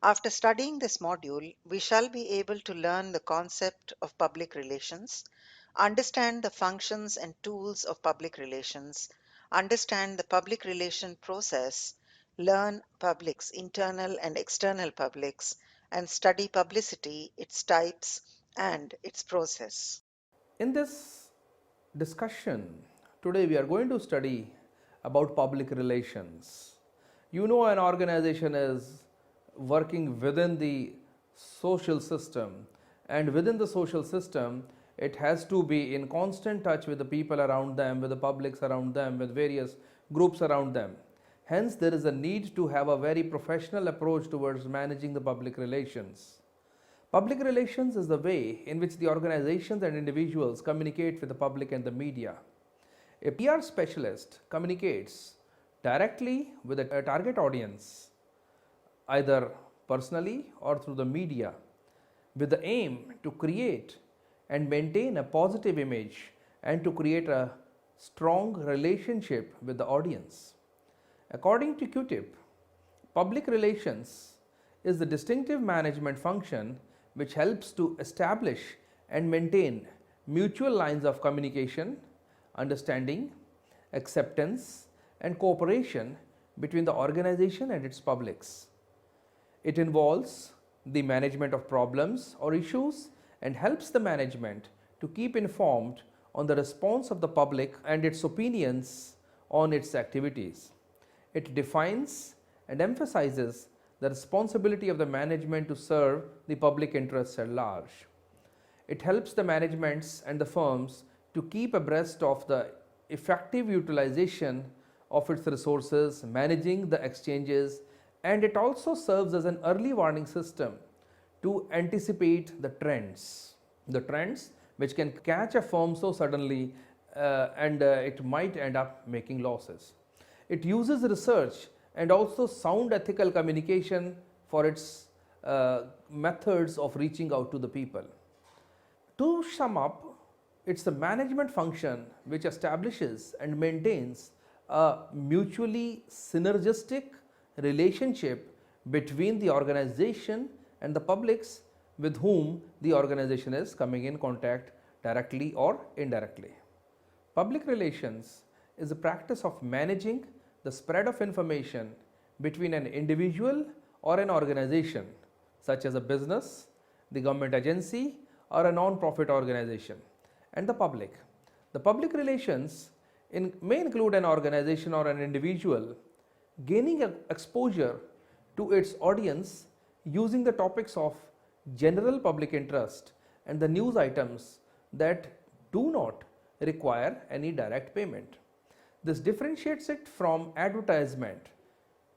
After studying this module, we shall be able to learn the concept of public relations, understand the functions and tools of public relations, understand the public relation process, learn publics, internal and external publics, and study publicity, its types, and its process. In this discussion, today we are going to study about public relations. You know, an organization is working within the social system, and within the social system, it has to be in constant touch with the people around them, with the publics around them, with various groups around them. Hence, there is a need to have a very professional approach towards managing the public relations. Public relations is the way in which the organizations and individuals communicate with the public and the media. A PR specialist communicates directly with a target audience, either personally or through the media, with the aim to create and maintain a positive image and to create a strong relationship with the audience. According to Q-tip, public relations is the distinctive management function which helps to establish and maintain mutual lines of communication, understanding, acceptance, and cooperation between the organization and its publics. It involves the management of problems or issues and helps the management to keep informed on the response of the public and its opinions on its activities. It defines and emphasizes the responsibility of the management to serve the public interests at large. It helps the managements and the firms to keep abreast of the effective utilization of its resources, managing the exchanges, and it also serves as an early warning system to anticipate the trends which can catch a firm so suddenly and it might end up making losses. It uses research and also sound ethical communication for its methods of reaching out to the people. To sum up, it's the management function which establishes and maintains a mutually synergistic relationship between the organization and the publics with whom the organization is coming in contact directly or indirectly. Public relations is the practice of managing the spread of information between an individual or an organization, such as a business, the government agency, or a non-profit organization, and the public. The public relations may include an organization or an individual gaining exposure to its audience using the topics of general public interest and the news items that do not require any direct payment. This differentiates it from advertisement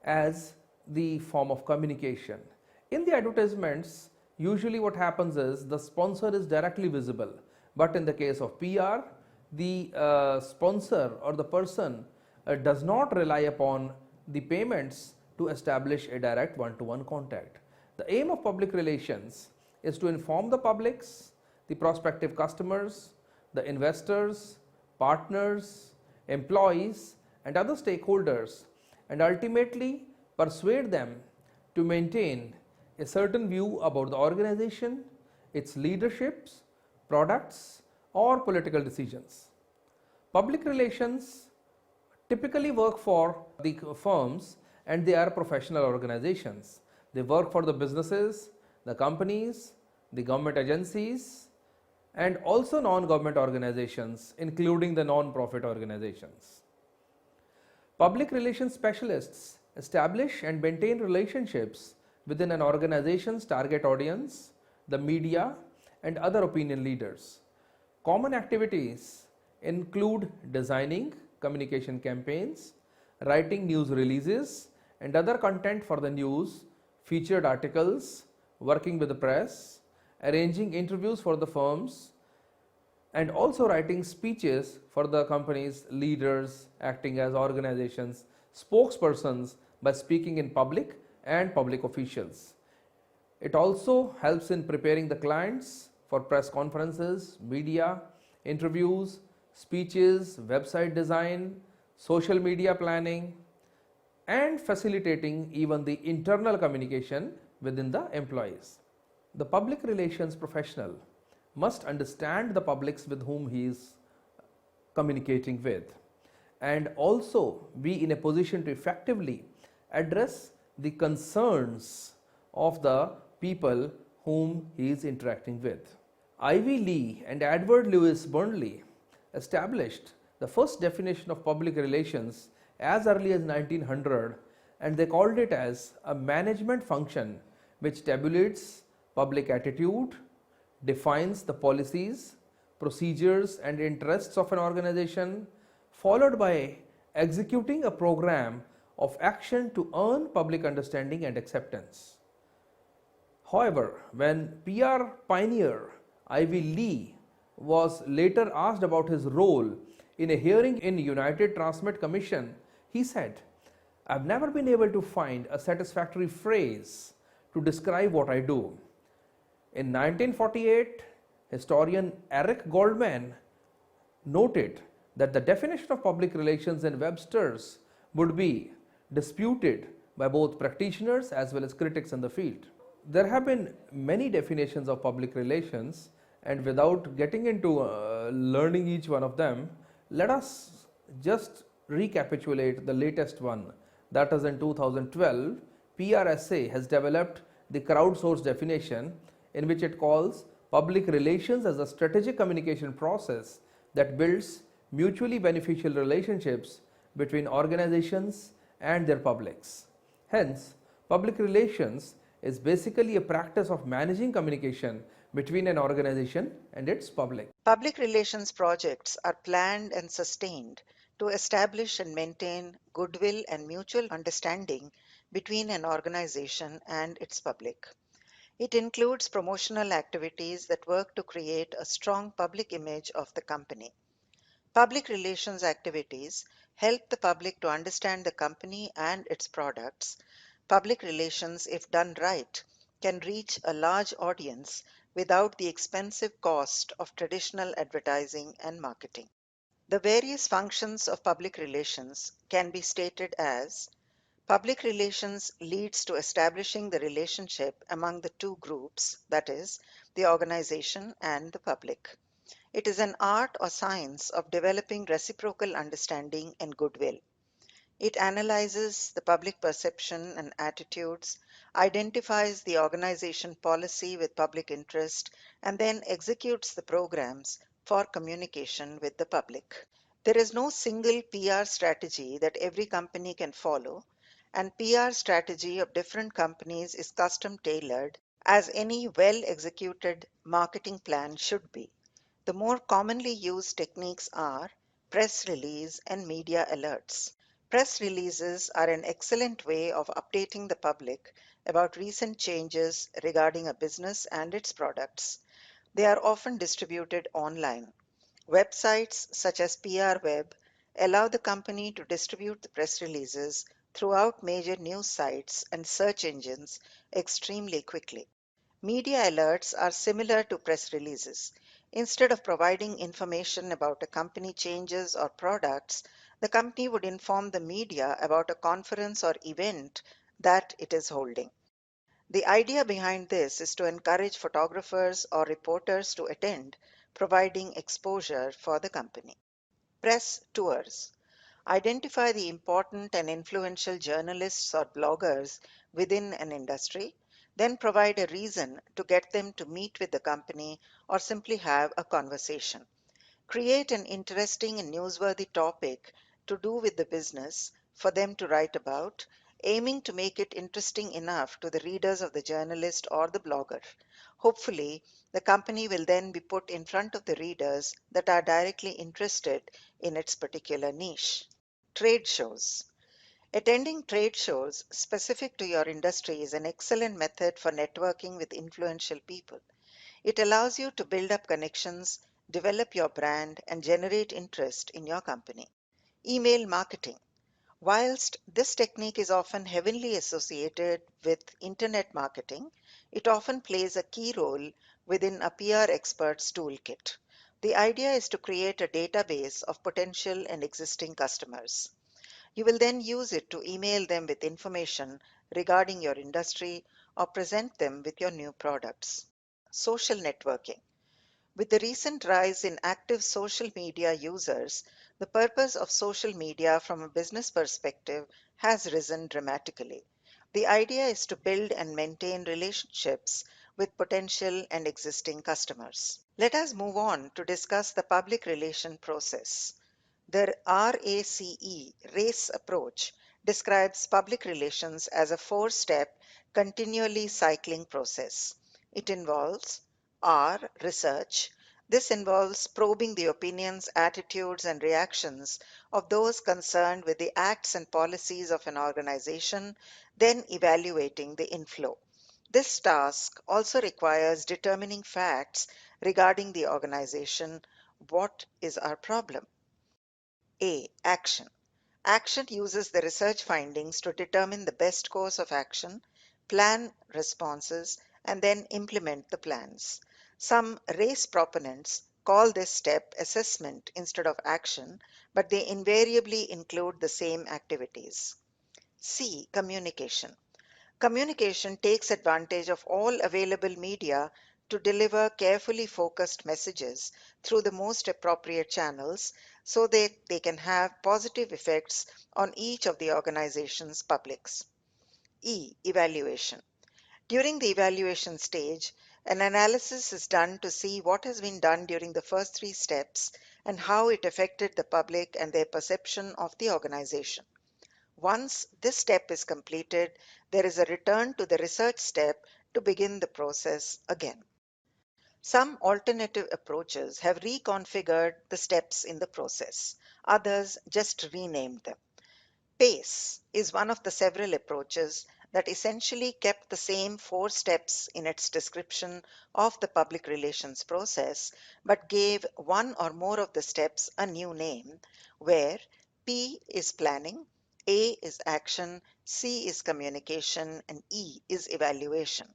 as the form of communication. In the advertisements, usually what happens is the sponsor is directly visible, but in the case of PR, the sponsor or the person does not rely upon the payments to establish a direct one-to-one contact. The aim of public relations is to inform the publics, the prospective customers, the investors, partners, employees, and other stakeholders, and ultimately persuade them to maintain a certain view about the organization, its leaderships, products, or political decisions. Public relations typically work for the firms and they are professional organizations. They work for the businesses, the companies, the government agencies, and also non-government organizations, including the non-profit organizations. Public relations specialists establish and maintain relationships within an organization's target audience, the media, and other opinion leaders. Common activities include designing communication campaigns, writing news releases and other content for the news, featured articles, working with the press, arranging interviews for the firms, and also writing speeches for the company's leaders, acting as organizations' spokespersons by speaking in public and public officials. It also helps in preparing the clients for press conferences, media, interviews, speeches, website design, social media planning, and facilitating even the internal communication within the employees. The public relations professional must understand the publics with whom he is communicating with and also be in a position to effectively address the concerns of the people whom he is interacting with. Ivy Lee and Edward Lewis Burnley established the first definition of public relations as early as 1900, and they called it as a management function which tabulates public attitude, defines the policies, procedures and interests of an organization, followed by executing a program of action to earn public understanding and acceptance. However, when PR pioneer Ivy Lee was later asked about his role in a hearing in United Transmit Commission, he said, "I've never been able to find a satisfactory phrase to describe what I do." In 1948, historian Eric Goldman noted that the definition of public relations in Webster's would be disputed by both practitioners as well as critics in the field. There have been many definitions of public relations, and without getting into learning each one of them, let us just recapitulate the latest one. That is, in 2012, PRSA has developed the crowdsourced definition in which it calls public relations as a strategic communication process that builds mutually beneficial relationships between organizations and their publics. Hence, public relations is basically a practice of managing communication between an organization and its public. Public relations projects are planned and sustained to establish and maintain goodwill and mutual understanding between an organization and its public. It includes promotional activities that work to create a strong public image of the company. Public relations activities help the public to understand the company and its products. Public relations, if done right, can reach a large audience without the expensive cost of traditional advertising and marketing. The various functions of public relations can be stated as: public relations leads to establishing the relationship among the two groups, that is, the organization and the public. It is an art or science of developing reciprocal understanding and goodwill. It analyzes the public perception and attitudes, identifies the organization policy with public interest, and then executes the programs for communication with the public. There is no single PR strategy that every company can follow, and PR strategy of different companies is custom tailored, as any well executed marketing plan should be. The more commonly used techniques are press release and media alerts. Press releases are an excellent way of updating the public about recent changes regarding a business and its products. They are often distributed online. Websites such as PR Web allow the company to distribute the press releases throughout major news sites and search engines extremely quickly. Media alerts are similar to press releases. Instead of providing information about a company changes or products, the company would inform the media about a conference or event that it is holding. The idea behind this is to encourage photographers or reporters to attend, providing exposure for the company. Press tours. Identify the important and influential journalists or bloggers within an industry, then provide a reason to get them to meet with the company or simply have a conversation. Create an interesting and newsworthy topic to do with the business for them to write about, aiming to make it interesting enough to the readers of the journalist or the blogger. Hopefully, the company will then be put in front of the readers that are directly interested in its particular niche. Trade shows. Attending trade shows specific to your industry is an excellent method for networking with influential people. It allows you to build up connections, develop your brand, and generate interest in your company. Email marketing. Whilst this technique is often heavily associated with internet marketing, it often plays a key role within a PR expert's toolkit. The idea is to create a database of potential and existing customers. You will then use it to email them with information regarding your industry or present them with your new products. Social networking. With the recent rise in active social media users, the purpose of social media from a business perspective has risen dramatically. The idea is to build and maintain relationships with potential and existing customers. Let us move on to discuss the public relation process. The RACE approach describes public relations as a four-step, continually cycling process. It involves R. Research. This involves probing the opinions, attitudes, and reactions of those concerned with the acts and policies of an organization, then evaluating the inflow. This task also requires determining facts regarding the organization. What is our problem? A. Action. Action uses the research findings to determine the best course of action, plan responses, and then implement the plans. Some race proponents call this step assessment instead of action, but they invariably include the same activities. C. Communication. Communication takes advantage of all available media to deliver carefully focused messages through the most appropriate channels so that they can have positive effects on each of the organization's publics. E. Evaluation. During the evaluation stage, an analysis is done to see what has been done during the first three steps and how it affected the public and their perception of the organization. Once this step is completed, there is a return to the research step to begin the process again. Some alternative approaches have reconfigured the steps in the process. Others just renamed them. PACE is one of the several approaches that essentially kept the same four steps in its description of the public relations process, but gave one or more of the steps a new name, where P is planning, A is action, C is communication, and E is evaluation.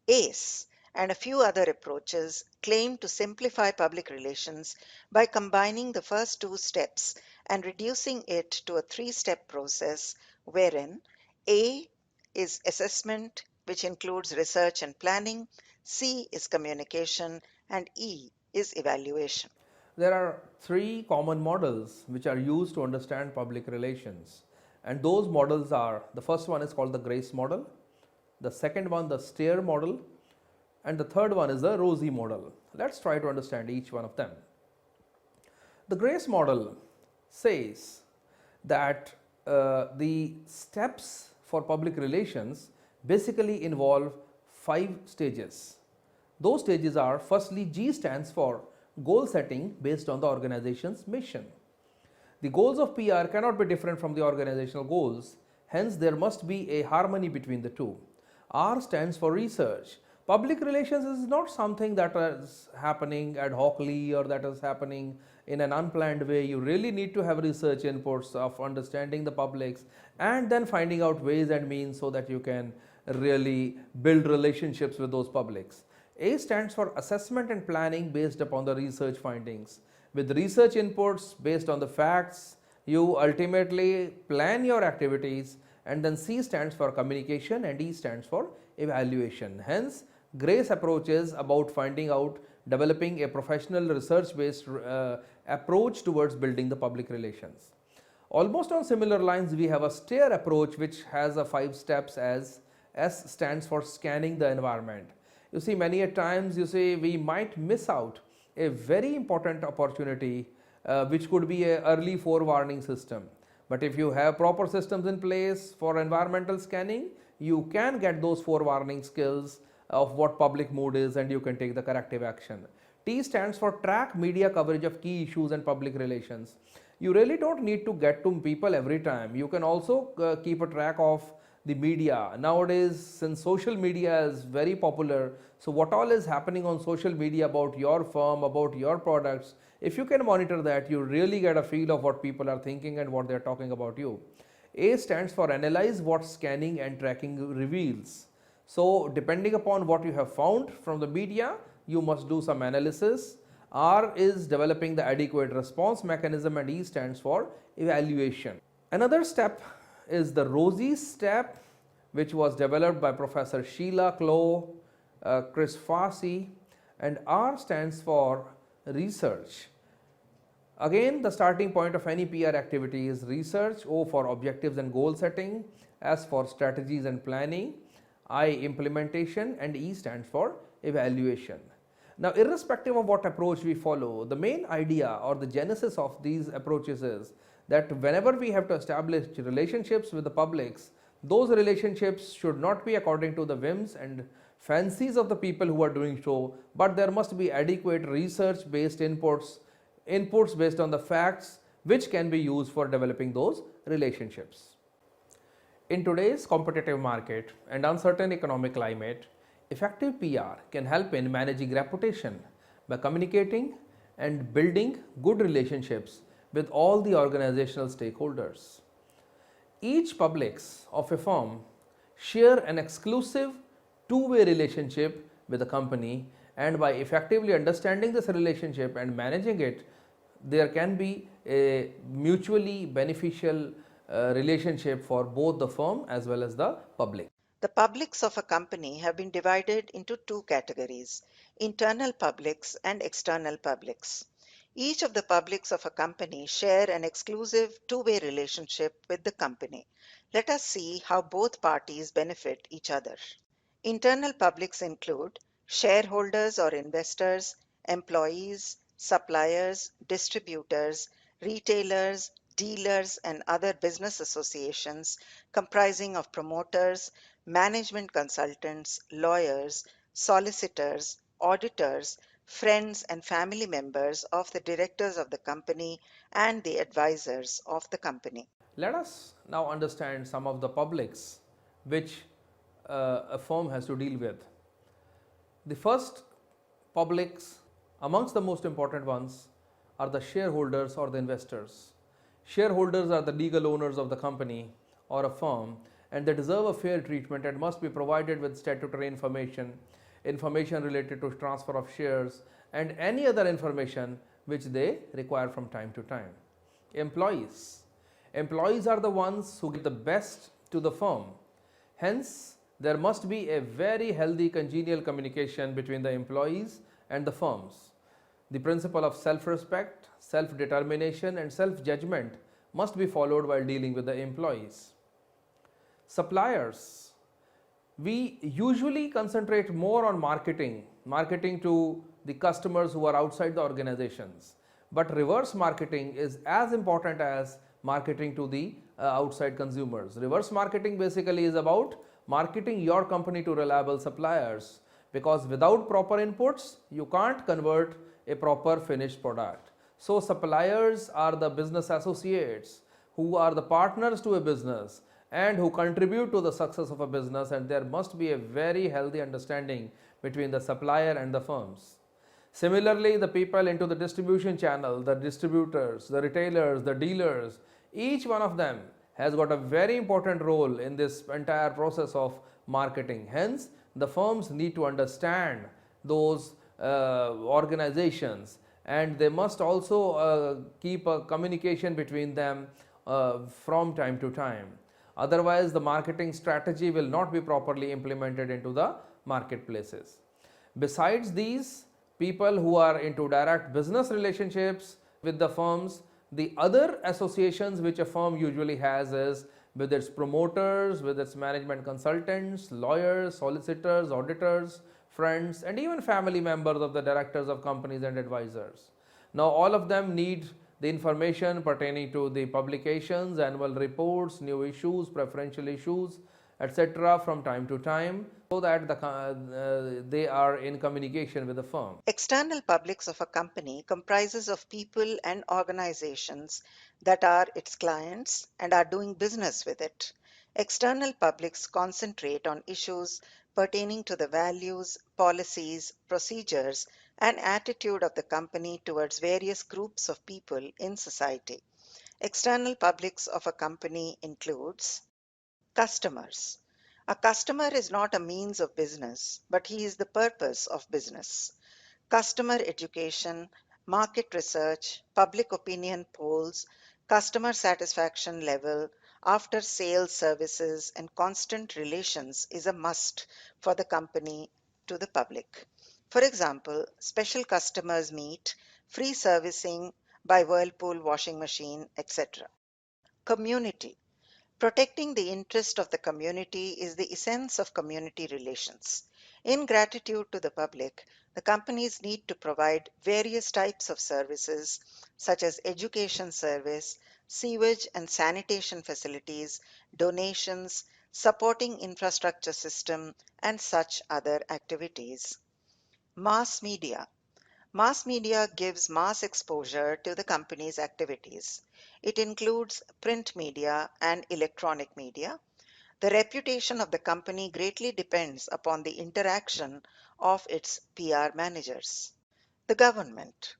ACE and a few other approaches claim to simplify public relations by combining the first two steps and reducing it to a three-step process wherein A is assessment, which includes research and planning, C is communication, and E is evaluation. There are three common models which are used to understand public relations. And those models are, the first one is called the GRACE model, the second one the STAIR model, and the third one is the ROSI model. Let's try to understand each one of them. The GRACE model says that the steps for public relations basically involve 5 stages. Those stages are, firstly, G stands for goal setting based on the organization's mission. The goals of PR cannot be different from the organizational goals, hence there must be a harmony between the two. R stands for research. Public relations is not something that is happening ad hocly or that is happening in an unplanned way. You really need to have research inputs of understanding the publics and then finding out ways and means so that you can really build relationships with those publics. A stands for assessment and planning based upon the research findings. With research inputs based on the facts, you ultimately plan your activities, and then C stands for communication and E stands for evaluation. Hence, GRACE approach is about finding out, developing a professional research based approach towards building the public relations. Almost on similar lines, we have a STAIR approach which has a 5 steps, as S stands for scanning the environment. You see, many a times you see we might miss out a very important opportunity which could be a early forewarning system. But if you have proper systems in place for environmental scanning, you can get those forewarning skills of what public mood is and you can take the corrective action. T stands for track media coverage of key issues and public relations. You really don't need to get to people every time. You can also keep a track of the media. Nowadays, since social media is very popular, so what all is happening on social media about your firm, about your products, if you can monitor that, you really get a feel of what people are thinking and what they're talking about you. A stands for analyze what scanning and tracking reveals. So depending upon what you have found from the media, you must do some analysis. R is developing the adequate response mechanism, and E stands for evaluation. Another step is the ROSI step, which was developed by Professor Sheila Clow, Chris Farsi, and R stands for research. Again, the starting point of any PR activity is research, O for objectives and goal setting, S for strategies and planning, I implementation, and E stands for evaluation. Now, irrespective of what approach we follow, the main idea or the genesis of these approaches is that whenever we have to establish relationships with the publics, those relationships should not be according to the whims and fancies of the people who are doing so, but there must be adequate research based inputs based on the facts which can be used for developing those relationships. In today's competitive market and uncertain economic climate, effective PR can help in managing reputation by communicating and building good relationships with all the organizational stakeholders. Each publics of a firm share an exclusive two-way relationship with the company, and by effectively understanding this relationship and managing it, there can be a mutually beneficial relationship for both the firm as well as the public. The publics of a company have been divided into two categories: internal publics and external publics. Each of the publics of a company share an exclusive two-way relationship with the company. Let us see how both parties benefit each other. Internal publics include shareholders or investors, employees, suppliers, distributors, retailers, dealers, and other business associations comprising of promoters, management consultants, lawyers, solicitors, auditors, friends and family members of the directors of the company and the advisors of the company. Let us now understand some of the publics which a firm has to deal with. The first publics, amongst the most important ones, are the shareholders or the investors. Shareholders are the legal owners of the company or a firm, and they deserve a fair treatment and must be provided with statutory information related to transfer of shares, and any other information which they require from time to time. Employees. Employees are the ones who give the best to the firm. Hence, there must be a very healthy congenial communication between the employees and the firms. The principle of self-respect, self-determination, and self-judgment must be followed while dealing with the employees. Suppliers. We usually concentrate more on marketing to the customers who are outside the organizations. But reverse marketing is as important as marketing to the outside consumers. Reverse marketing basically is about marketing your company to reliable suppliers, because without proper inputs, you can't convert a proper finished product. So suppliers are the business associates who are the partners to a business and who contribute to the success of a business, and there must be a very healthy understanding between the supplier and the firms. Similarly, the people into the distribution channel, the distributors, the retailers, the dealers, each one of them has got a very important role in this entire process of marketing. Hence, the firms need to understand those organizations, and they must also keep a communication between them from time to time. Otherwise, the marketing strategy will not be properly implemented into the marketplaces. Besides these people who are into direct business relationships with the firms, the other associations which a firm usually has is with its promoters, with its management consultants, lawyers, solicitors, auditors, friends, and even family members of the directors of companies and advisors. Now, all of them need the information pertaining to the publications, annual reports, new issues, preferential issues, etc. from time to time, so that they are in communication with the firm. External publics of a company comprises of people and organizations that are its clients and are doing business with it. External publics concentrate on issues pertaining to the values, policies, procedures, and attitude of the company towards various groups of people in society. External publics of a company includes customers. A customer is not a means of business, but he is the purpose of business. Customer education, market research, public opinion polls, customer satisfaction level, after sales services, and constant relations is a must for the company to the public. For example, special customers meet, free servicing by Whirlpool washing machine, etc. Community. Protecting the interest of the community is the essence of community relations. In gratitude to the public, the companies need to provide various types of services such as education service, sewage and sanitation facilities, donations, supporting infrastructure system, and such other activities. Mass media. Mass media gives mass exposure to the company's activities. It includes print media and electronic media. The reputation of the company greatly depends upon the interaction of its PR managers. The government.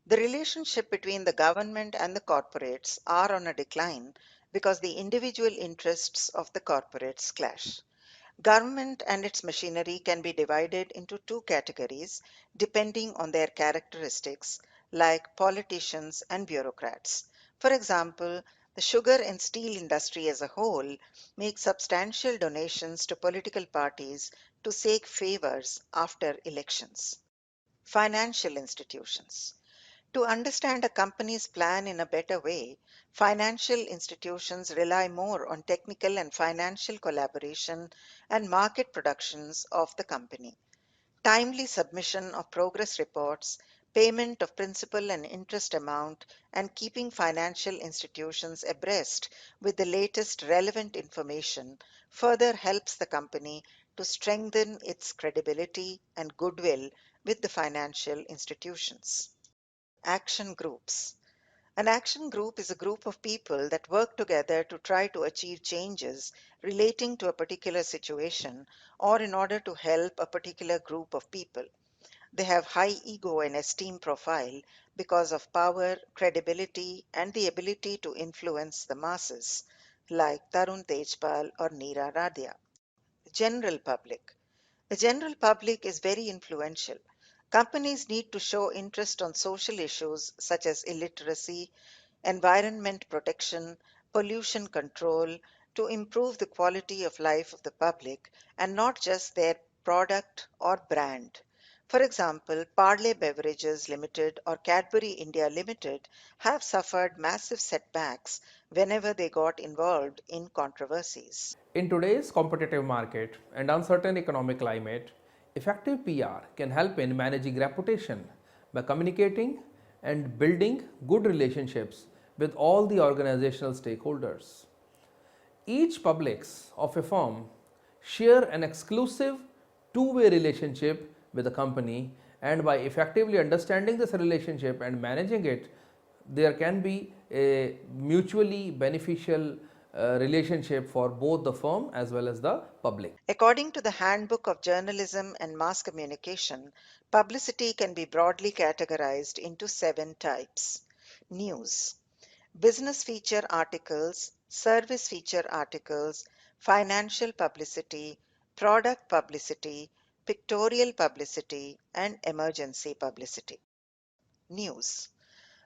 The relationship between the government and the corporates are on a decline because the individual interests of the corporates clash. Government and its machinery can be divided into two categories depending on their characteristics, like politicians and bureaucrats. For example, the sugar and steel industry as a whole makes substantial donations to political parties to seek favors after elections. Financial institutions. To understand a company's plan in a better way, financial institutions rely more on technical and financial collaboration and market productions of the company. Timely submission of progress reports, payment of principal and interest amount, and keeping financial institutions abreast with the latest relevant information further helps the company to strengthen its credibility and goodwill with the financial institutions. Action groups. An action group is a group of people that work together to try to achieve changes relating to a particular situation or in order to help a particular group of people. They have high ego and esteem profile because of power, credibility, and the ability to influence the masses, like Tarun Tejpal or Neera Radia. General public. The general public is very influential. Companies need to show interest on social issues such as illiteracy, environment protection, pollution control to improve the quality of life of the public and not just their product or brand. For example, Parle Beverages Limited or Cadbury India Limited have suffered massive setbacks whenever they got involved in controversies. In today's competitive market and uncertain economic climate, effective PR can help in managing reputation by communicating and building good relationships with all the organizational stakeholders. Each publics of a firm share an exclusive two-way relationship with the company, and by effectively understanding this relationship and managing it, there can be a mutually beneficial relationship for both the firm as well as the public. According to the Handbook of Journalism and Mass Communication, publicity can be broadly categorized into seven types. News. Business feature articles, service feature articles, financial publicity, product publicity, pictorial publicity, and emergency publicity. News.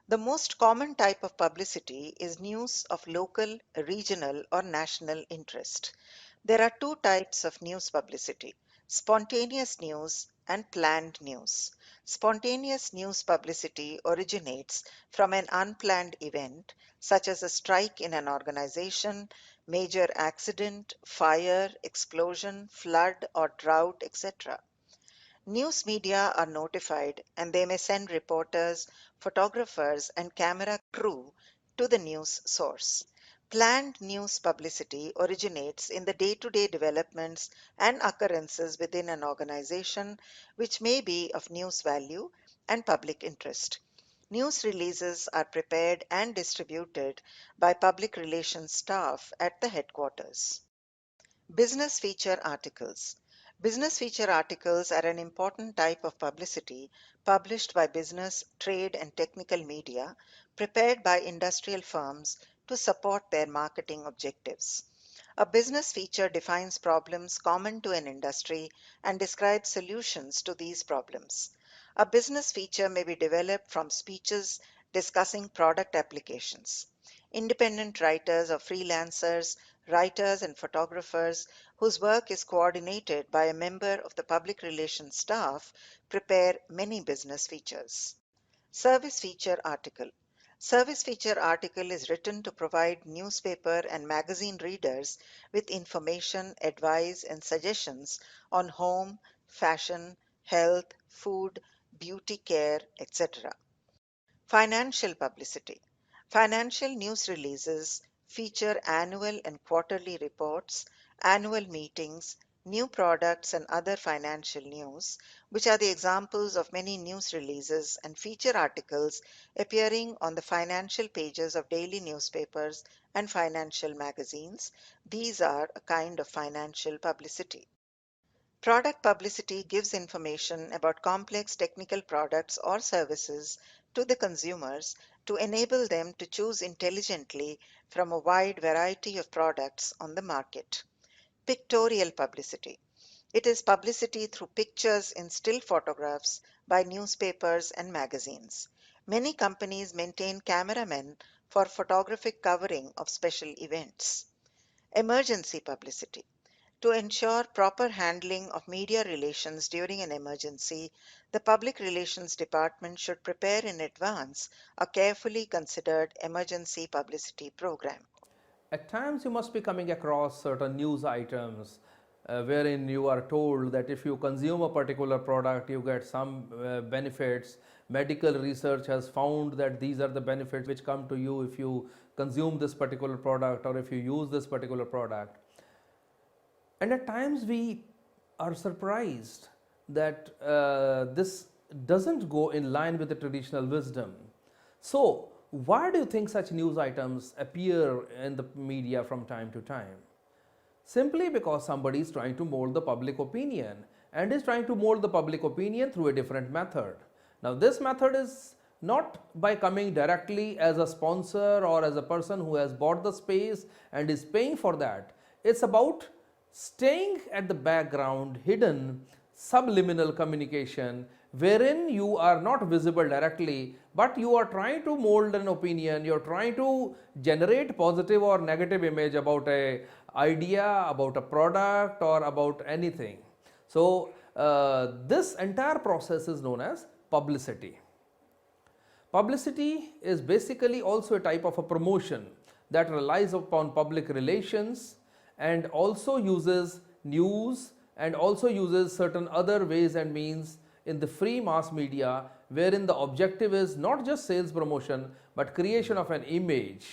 The most common type of publicity is news of local, regional, or national interest. There are two types of news publicity: spontaneous news and planned news. Spontaneous news publicity originates from an unplanned event, such as a strike in an organization, major accident, fire, explosion, flood, or drought, etc. News media are notified and they may send reporters, photographers, and camera crew to the news source. Planned news publicity originates in the day to day developments and occurrences within an organization, which may be of news value and public interest. News releases are prepared and distributed by public relations staff at the headquarters. Business feature articles. Business feature articles are an important type of publicity published by business, trade, and technical media prepared by industrial firms to support their marketing objectives. A business feature defines problems common to an industry and describes solutions to these problems. A business feature may be developed from speeches, discussing product applications. Independent writers or freelancers, writers and photographers whose work is coordinated by a member of the public relations staff prepare many business features. Service feature article. Service feature article is written to provide newspaper and magazine readers with information, advice, and suggestions on home, fashion, health, food, beauty care, etc. Financial publicity. Financial news releases feature annual and quarterly reports, annual meetings, new products, and other financial news, which are the examples of many news releases and feature articles appearing on the financial pages of daily newspapers and financial magazines. These are a kind of financial publicity. Product publicity gives information about complex technical products or services to the consumers to enable them to choose intelligently from a wide variety of products on the market. Pictorial publicity. It is publicity through pictures in still photographs by newspapers and magazines. Many companies maintain cameramen for photographic covering of special events. Emergency publicity. To ensure proper handling of media relations during an emergency, the Public Relations Department should prepare in advance a carefully considered emergency publicity program. At times, you must be coming across certain news items wherein you are told that if you consume a particular product, you get some benefits. Medical research has found that these are the benefits which come to you if you consume this particular product or if you use this particular product. And at times, we are surprised that this doesn't go in line with the traditional wisdom. So, why do you think such news items appear in the media from time to time? Simply because somebody is trying to mold the public opinion and is trying to mold the public opinion through a different method. Now, this method is not by coming directly as a sponsor or as a person who has bought the space and is paying for that. It's about staying at the background, hidden, subliminal communication wherein you are not visible directly, but you are trying to mold an opinion, you're trying to generate positive or negative image about a idea, about a product, or about anything. So this entire process is known as publicity. Publicity is basically also a type of a promotion that relies upon public relations and also uses news and also uses certain other ways and means in the free mass media, wherein the objective is not just sales promotion but creation of an image.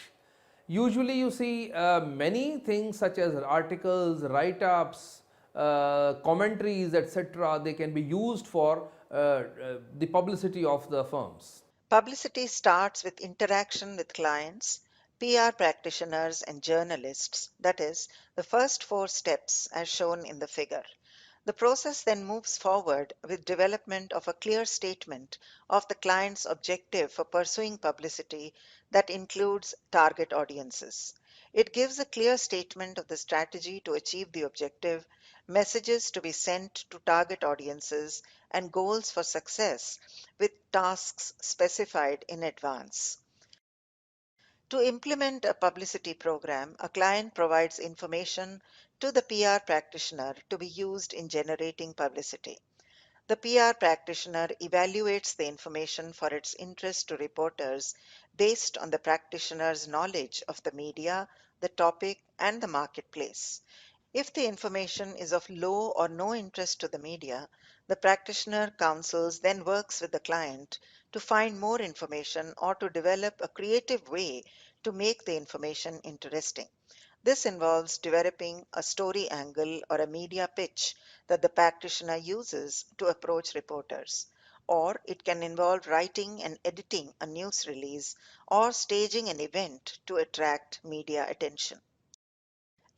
Usually you see many things such as articles, write-ups, commentaries, etc. They can be used for the publicity of the firms. Publicity starts with interaction with clients, PR practitioners, and journalists, that is, the first four steps as shown in the figure. The process then moves forward with development of a clear statement of the client's objective for pursuing publicity that includes target audiences. It gives a clear statement of the strategy to achieve the objective, messages to be sent to target audiences, and goals for success with tasks specified in advance. To implement a publicity program, a client provides information to the PR practitioner to be used in generating publicity. The PR practitioner evaluates the information for its interest to reporters based on the practitioner's knowledge of the media, the topic, and the marketplace. If the information is of low or no interest to the media, the practitioner counsels then works with the client to find more information or to develop a creative way to make the information interesting. This involves developing a story angle or a media pitch that the practitioner uses to approach reporters. Or it can involve writing and editing a news release or staging an event to attract media attention.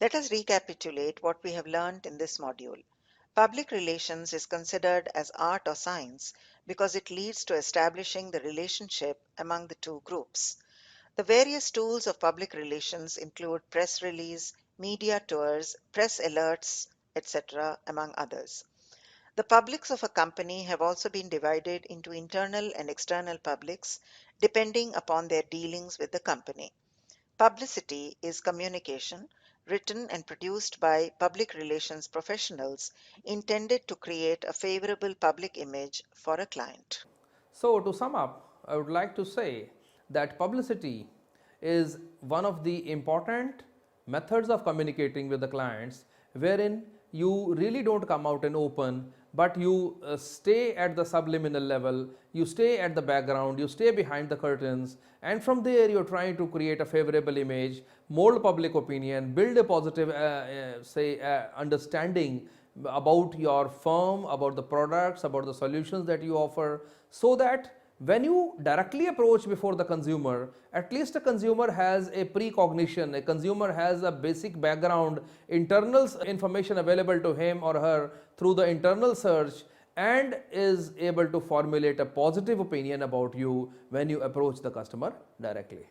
Let us recapitulate what we have learned in this module. Public relations is considered as art or science because it leads to establishing the relationship among the two groups. The various tools of public relations include press release, media tours, press alerts, etc., among others. The publics of a company have also been divided into internal and external publics, depending upon their dealings with the company. Publicity is communication written and produced by public relations professionals intended to create a favorable public image for a client. So, to sum up, I would like to say that publicity is one of the important methods of communicating with the clients, wherein you really don't come out in open, but you stay at the subliminal level, you stay at the background, you stay behind the curtains, and from there you're trying to create a favorable image, mold public opinion, build a positive understanding about your firm, about the products, about the solutions that you offer, so that when you directly approach before the consumer, at least a consumer has a precognition, a consumer has a basic background, internal information available to him or her through the internal search, and is able to formulate a positive opinion about you when you approach the customer directly.